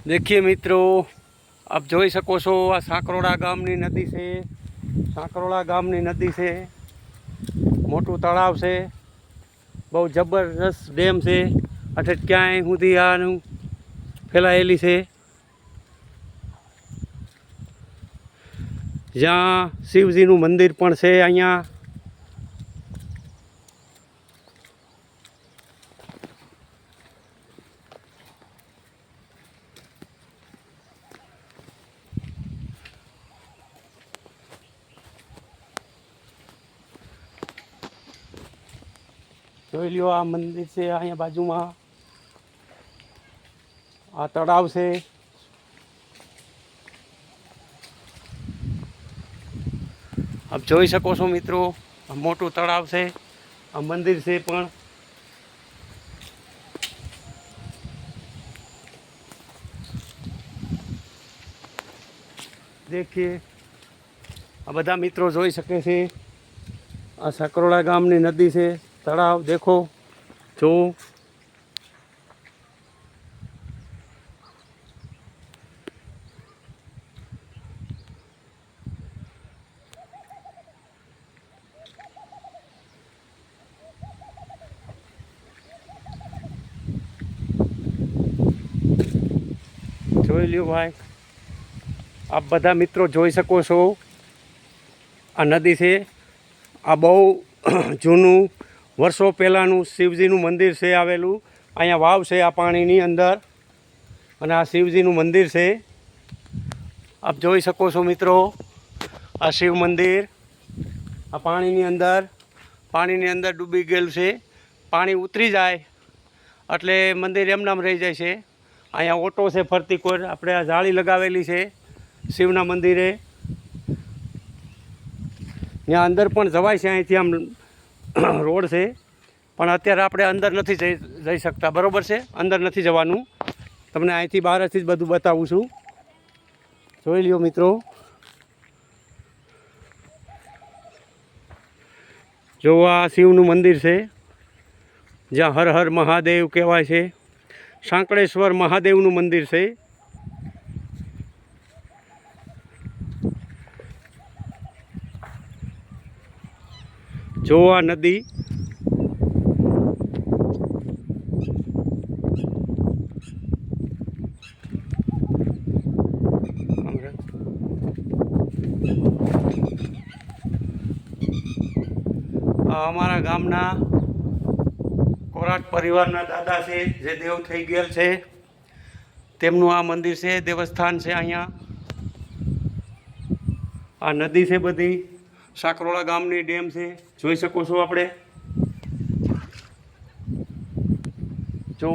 देखिए मित्रों, आप જોઈ શકો છો આ સાંકરોડા ગામની નદી છે। સાંકરોડા ગામની નદી છે, મોટું તળાવ છે, બહુ જબરદસ્ત ડેમ છે। એટલે ક્યાંય સુધી આનું ફેલાયેલી છે, જ્યાં શિવજીનું મંદિર પણ છે। અહીંયા જોઈ લ્યો, આ મંદિર છે, અહીંયા બાજુમાં આ તળાવ છે। આપ જોઈ શકો છો મિત્રો, આ મોટું તળાવ છે, આ મંદિર છે પણ દેખીએ, આ બધા મિત્રો જોઈ શકે છે। આ સાંકરોડા ગામની નદી છે, તળાવ દેખો જો। જોઈ લ્યો ભાઈ, આપ બધા મિત્રો જોઈ શકો છો, આ નદી છે। આ બહુ જૂનું વર્ષો પહેલાંનું શિવજીનું મંદિર છે આવેલું। અહીંયા વાવ છે આ પાણીની અંદર, અને આ શિવજીનું મંદિર છે। આપ જોઈ શકો છો મિત્રો, આ શિવ મંદિર આ પાણીની અંદર ડૂબી ગયેલું છે। પાણી ઉતરી જાય એટલે મંદિર એમનામ રહી જાય છે। અહીંયા ઓટો છે ફરતી કોર, આપણે આ જાળી લગાવેલી છે શિવના મંદિરે। ત્યાં અંદર પણ જવાય છે, અહીંથી આમ રોડ છે, પણ અત્યારે આપણે અંદર નથી જઈ શકતા, બરાબર છે? અંદર નથી જવાનું, તમને અહીંથી બહારથી જ બધું બતાવું છું। જોઈ લ્યો મિત્રો, જો આ શિવનું મંદિર છે, જ્યાં હર હર મહાદેવ કહેવાય છે। સાંકળેશ્વર મહાદેવનું મંદિર છે। જો આ નદી, અમારા ગામના કોરાટ પરિવારના દાદા છે, જે દેવ થઈ ગયેલ છે, તેમનું આ મંદિર છે, દેવસ્થાન છે। અહીંયા આ નદી છે બધી, સાંકરોડા ગામની ડેમ છે, જોઈ શકો છો આપણે। જો